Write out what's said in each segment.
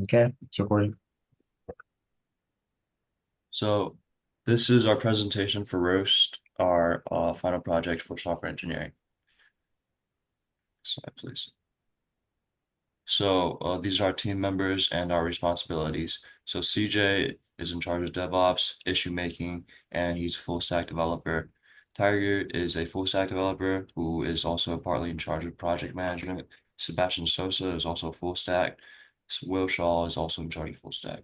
Okay, it's recording. So this is our presentation for Roost, our final project for software engineering. Slide, please. So these are our team members and our responsibilities. So CJ is in charge of DevOps, issue making, and he's a full stack developer. Tiger is a full stack developer who is also partly in charge of project management. Sebastian Sosa is also full stack. Will Shaw is also in charge of full stack.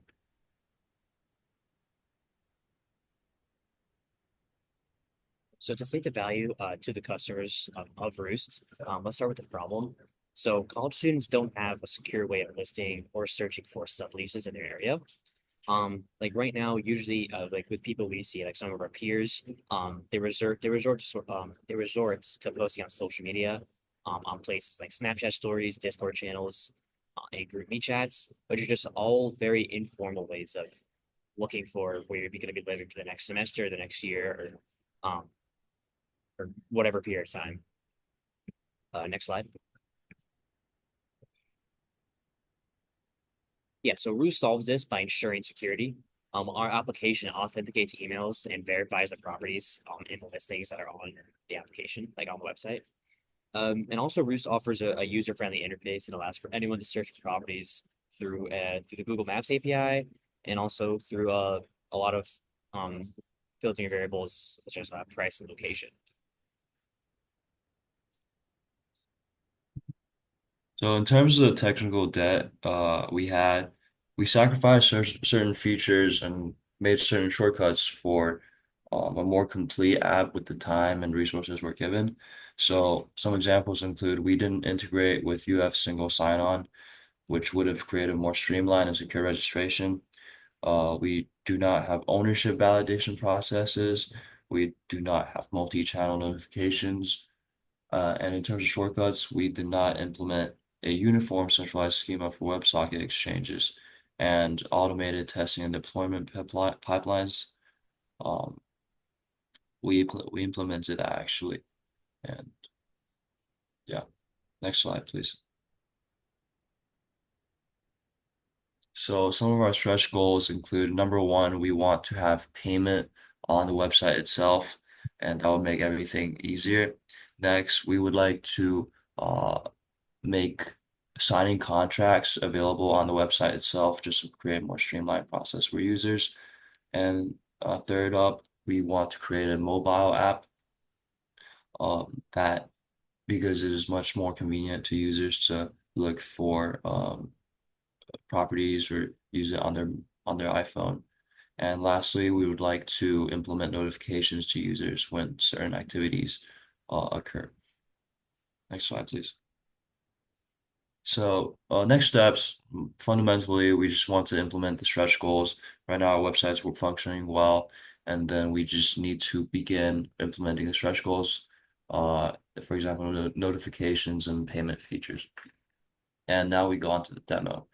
So to state the value to the customers of Roost, let's start with the problem. So college students don't have a secure way of listing or searching for subleases in their area. Like right now, usually like with people we see, like some of our peers, they resort to posting on social media, on places like Snapchat stories, Discord channels, and group me chats, which are just all very informal ways of looking for where you're going to be living for the next semester, the next year, or whatever period of time. Next slide. Yeah, so Roost solves this by ensuring security. Our application authenticates emails and verifies the properties in the listings that are on the application, like on the website. And also Roost offers a user-friendly interface that allows for anyone to search for properties through the Google Maps API and also through a lot of um, filtering variables such as price and location. So in terms of the technical debt we sacrificed certain features and made certain shortcuts for a more complete app with the time and resources we're given. So some examples include we didn't integrate with UF single sign-on, which would have created more streamlined and secure registration. We do not have ownership validation processes. We do not have multi-channel notifications. And in terms of shortcuts, we did not implement a uniform centralized schema for WebSocket exchanges and automated testing and deployment pipelines. Um, we implemented that actually. And yeah, next slide, please. So some of our stretch goals include number one, we want to have payment on the website itself, and that will make everything easier. Next, we would like to make signing contracts available on the website itself just to create a more streamlined process for users. And third up, we want to create a mobile app that because it is much more convenient to users to look for properties or use it on their iPhone. And lastly, we would like to implement notifications to users when certain activities occur. Next slide, please. So next steps, fundamentally, we just want to implement the stretch goals. Right now, our websites were functioning well, and then we just need to begin implementing the stretch goals. For example, notifications and payment features. And now we go on to the demo.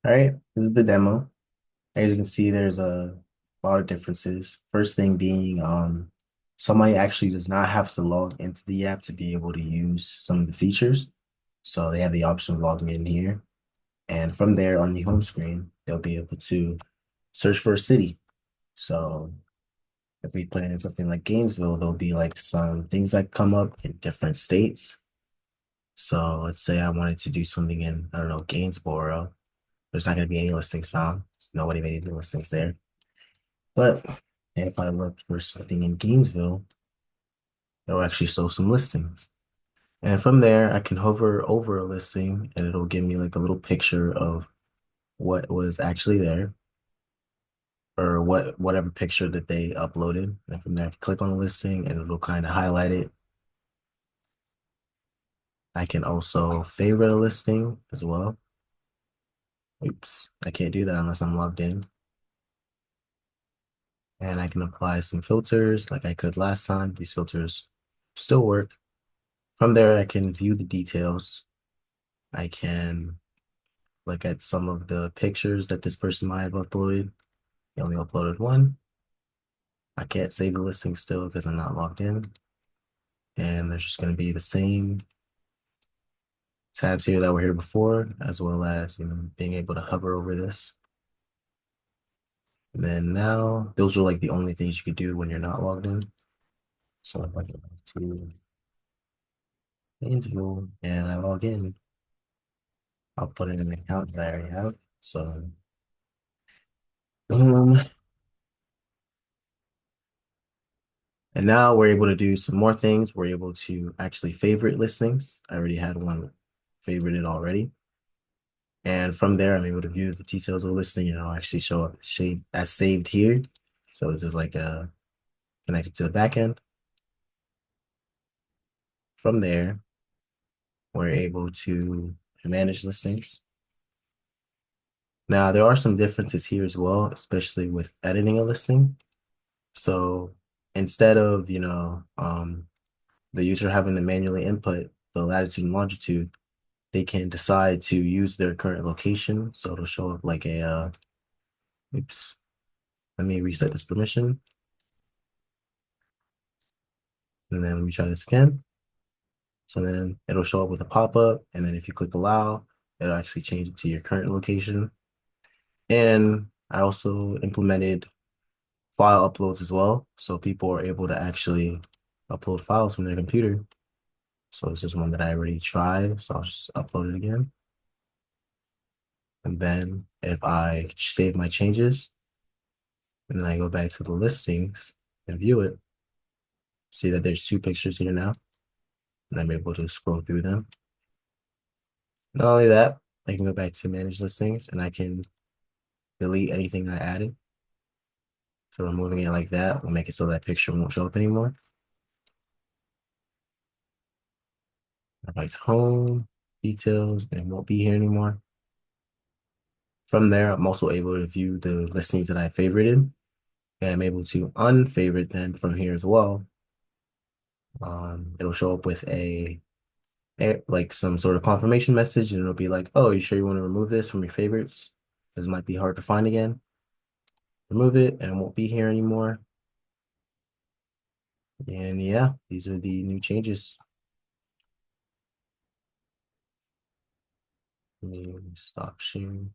All right, this is the demo. As you can see, there's a lot of differences. First thing being, somebody actually does not have to log into the app to be able to use some of the features. So they have the option of logging in here. And from there on the home screen, they'll be able to search for a city. So if we put in something like Gainesville, there'll be like some things that come up in different states. So let's say I wanted to do something in, I don't know, Gainsboro. There's not going to be any listings found. So nobody made any listings there. But if I look for something in Gainesville, it'll actually show some listings. And from there, I can hover over a listing and it'll give me like a little picture of what was actually there or whatever picture that they uploaded. And from there, I can click on the listing and it'll kind of highlight it. I can also favorite a listing as well. Oops, I can't do that unless I'm logged in. And I can apply some filters like I could last time. These filters still work. From there, I can view the details. I can look at some of the pictures that this person might have uploaded. He only uploaded one. I can't save the listing still because I'm not logged in. And there's just going to be the same tabs here that were here before, as well as, being able to hover over this. And then now, those are like the only things you could do when you're not logged in. So if I go back to the interview and I log in, I'll put in an account that I already have. So, boom. And now we're able to do some more things. We're able to actually favorite listings. I already had one favorited already. And from there, I'm able to view the details of the listing and it'll actually show up as saved here. So this is like connected to the back end. From there, we're able to manage listings. Now, there are some differences here as well, especially with editing a listing. So instead of, the user having to manually input the latitude and longitude, they can decide to use their current location. So it'll show up like oops, let me reset this permission. And then let me try this again. So then it'll show up with a pop-up. And then if you click allow, it'll actually change it to your current location. And I also implemented file uploads as well. So people are able to actually upload files from their computer. So this is one that I already tried. So I'll just upload it again. And then if I save my changes, and then I go back to the listings and view it, see that there's two pictures here now. And I'm able to scroll through them. Not only that, I can go back to manage listings and I can delete anything I added. So removing it like that will make it so that picture won't show up anymore. Like home, details, and it won't be here anymore. From there, I'm also able to view the listings that I favorited, and I'm able to unfavorite them from here as well. It'll show up with like some sort of confirmation message, and it'll be like, "Oh, you sure you want to remove this from your favorites? This might be hard to find again." Remove it, and it won't be here anymore. And yeah, these are the new changes. Let me stop sharing.